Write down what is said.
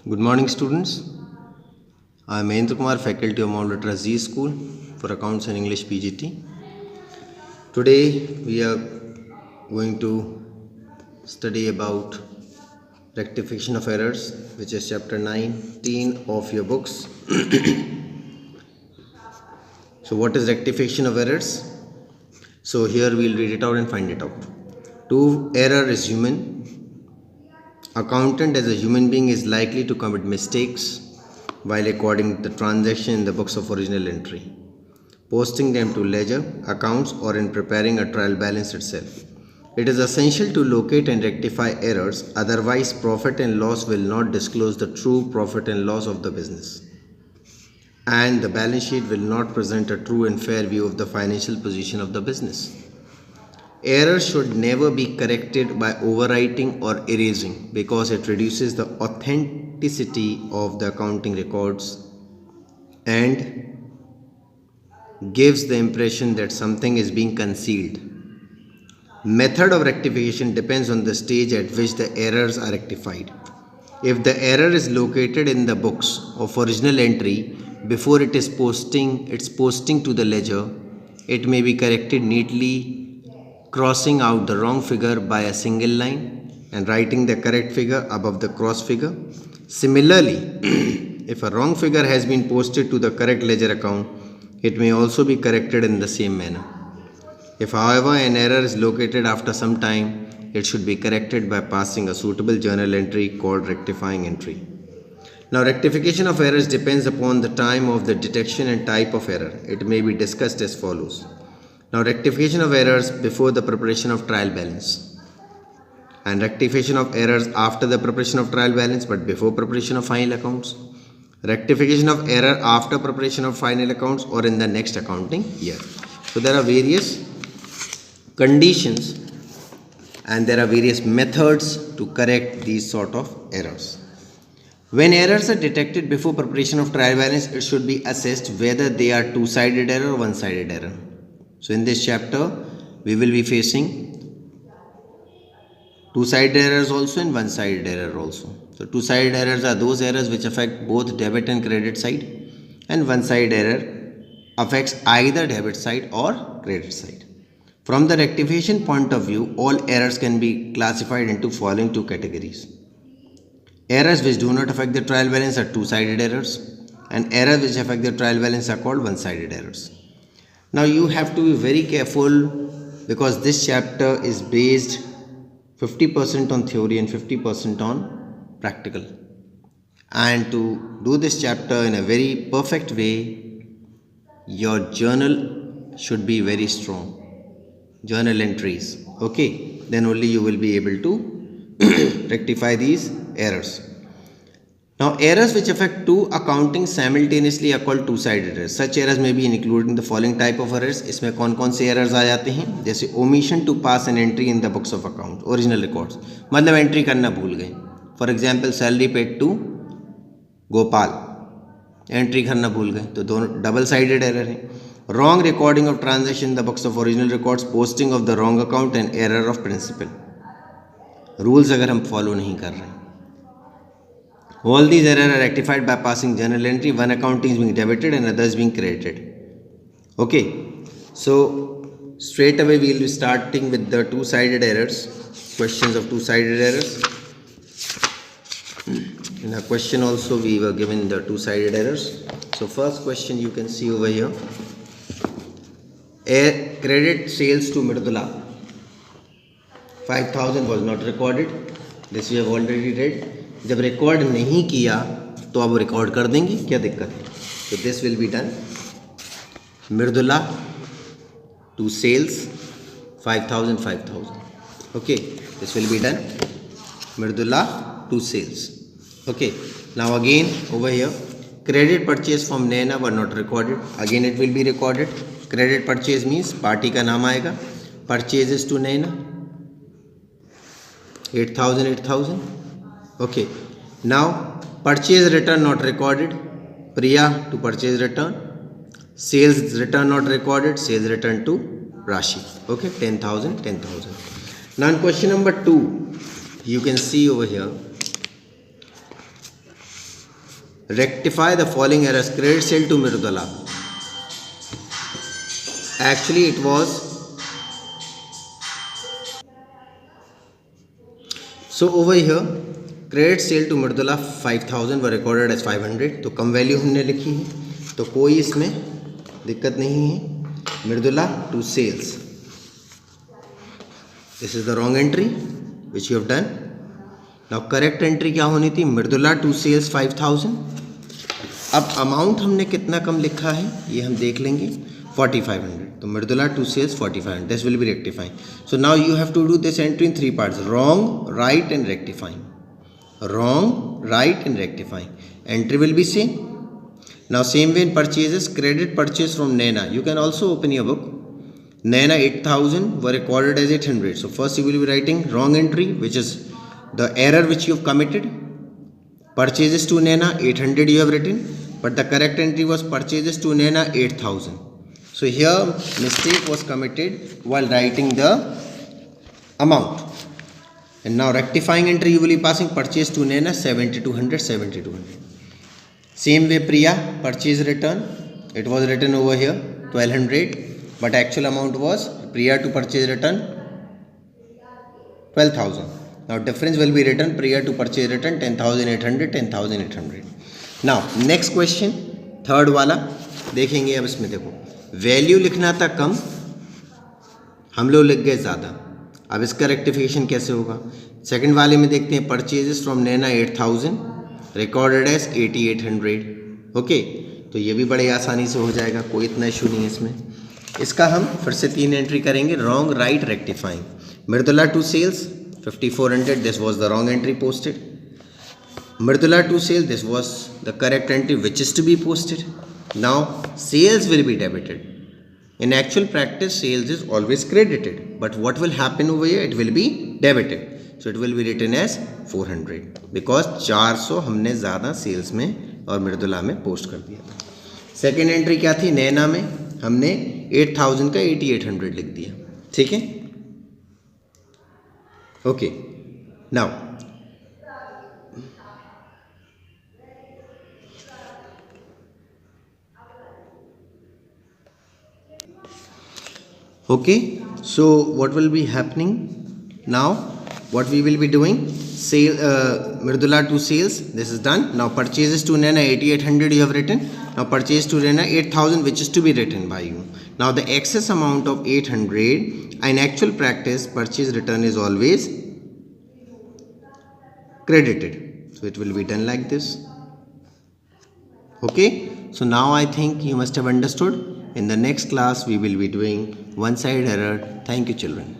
Good morning, students. I am Mahendra Kumar, faculty of Mount Litera Z School for Accounts and English PGT. Today we are going to study about rectification of errors, which is chapter 19 of your books. So what is rectification of errors? So here we will read it out and find it out. To error is human. Accountant as a human being is likely to commit mistakes while recording the transaction in the books of original entry, posting them to ledger accounts, or in preparing a trial balance itself. It is essential to locate and rectify errors, otherwise profit and loss will not disclose the true profit and loss of the business, and the balance sheet will not present a true and fair view of the financial position of the business. Errors should never be corrected by overwriting or erasing, because it reduces the authenticity of the accounting records and gives the impression that something is being concealed. Method of rectification depends on the stage at which the errors are rectified. If the error is located in the books of original entry before its posting to the ledger, it may be corrected neatly, crossing out the wrong figure by a single line and writing the correct figure above the cross figure. Similarly, if a wrong figure has been posted to the correct ledger account, it may also be corrected in the same manner. If, however, an error is located after some time, it should be corrected by passing a suitable journal entry called rectifying entry. Now, rectification of errors depends upon the time of the detection and type of error. It may be discussed as follows. Now, rectification of errors before the preparation of trial balance, and rectification of errors after the preparation of trial balance but before preparation of final accounts, rectification of error after preparation of final accounts or in the next accounting year. So there are various conditions and there are various methods to correct these sort of errors. When errors are detected before preparation of trial balance, it should be assessed whether they are two-sided error or one-sided error. So in this chapter, we will be facing two-sided errors also and one-sided error also. So two-sided errors are those errors which affect both debit and credit side, and one-sided error affects either debit side or credit side. From the rectification point of view, all errors can be classified into following two categories. Errors which do not affect the trial balance are two-sided errors, and errors which affect the trial balance are called one-sided errors. Now you have to be very careful, because this chapter is based 50% on theory and 50% on practical. And to do this chapter in a very perfect way, your journal should be very strong. Journal entries. Okay, then only you will be able to rectify these errors. Now, errors which affect two accounting simultaneously are called two-sided errors. Such errors may be included in the following type of errors. इसमें कौन-कौन से errors आ जाते हैं? जैसे omission to pass an entry in the books of account, original records. मतलब entry करना भूल गए. For example, salary paid to Gopal. Entry करना भूल गए. तो दोनों double-sided error है. Wrong recording of transaction in the books of original records, posting of the wrong account and error of principal. Rules अगर हम follow नहीं कर रहे हैं. All these errors are rectified by passing journal entry. One account is being debited and others being credited. Okay, so straight away we will be starting with the two-sided errors. Questions of two-sided errors. In a question also we were given the two-sided errors. So first question you can see over here. Credit sales to Mridula. 5,000 was not recorded. This we have already read. जब record नहीं किया तो अब record कर देंगे, क्या दिक्कत है? तो this will be done. Mridula to sales 5,000. Okay, this will be done. Mridula to sales. Okay, now again over here, credit purchase from Naina were not recorded. Again it will be recorded. Credit purchase means party का नाम आएगा. Purchases to Naina 8,000. Okay, now purchase return not recorded. Priya to purchase return. Sales return not recorded. Sales return to Rashi. Okay, 10,000. Now in question number 2, you can see over here, rectify the following errors. Credit sale to Mridula. Actually it was, so over here credit sale to Mridula 5000 were recorded as 500, तो कम value हमने लिखी है, तो कोई इसमें दिक्कत नहीं है. Mridula to sales, this is the wrong entry which you have done. Now correct entry क्या होनी थी? Mridula to sales 5000. अब अमाउंट हमने कितना कम लिखा है ये हम देख लेंगे, 4500. तो Mridula to sales 4500. This will be rectifying. So now you have to do this entry in 3 parts: wrong, right and rectifying. Wrong, right and rectifying. Entry will be same. Now same way in purchases, credit purchase from Naina. You can also open your book. Naina 8000 were recorded as 800. So first you will be writing wrong entry, which is the error which you have committed. Purchases to Naina 800 you have written, but the correct entry was purchases to Naina 8000. So here mistake was committed while writing the amount. And now rectifying entry you will be passing purchase to Naina 7200, 7200. Same way Priya, purchase return, it was written over here 1200, but actual amount was Priya to purchase return 12,000. Now difference will be written Priya to purchase return 10,800, 10,800. Now next question, third वाला देखेंगे. अब इसमें देखो value लिखना था कम, हम लोग लिख गए ज़्यादा. अब इसका रेक्टिफिकेशन कैसे होगा? सेकंड वाले में देखते हैं purchases from Naina 8000 recorded as 8800. Okay, तो ये भी बड़े आसानी से हो जाएगा, कोई इतना इशू नहीं है इसमें. इसका हम फिर से 3 एंट्री करेंगे, wrong, right, rectifying. Mridula to sales 5400, this was the wrong entry posted. Mridula to sale, this was the correct entry which is to be posted. Now sales will be debited. In actual practice sales is always credited, but what will happen over here? It will be debited. So it will be written as 400 because 400 हमने ज़्यादा sales में और मृदुला में post कर दिया था. Second entry क्या थी? नैना में हमने 8000 का 8800 लिख दिया. ठीक है, okay. Now okay, so what will be happening now? What we will be doing, sale Mridula to sales, this is done. Now purchases to Naina 8800 you have written. Now purchase to Naina 8000 which is to be written by you. Now the excess amount of 800, in actual practice purchase return is always credited, so it will be done like this. Okay, so now I think you must have understood. In the next class we will be doing one side error. Thank you children.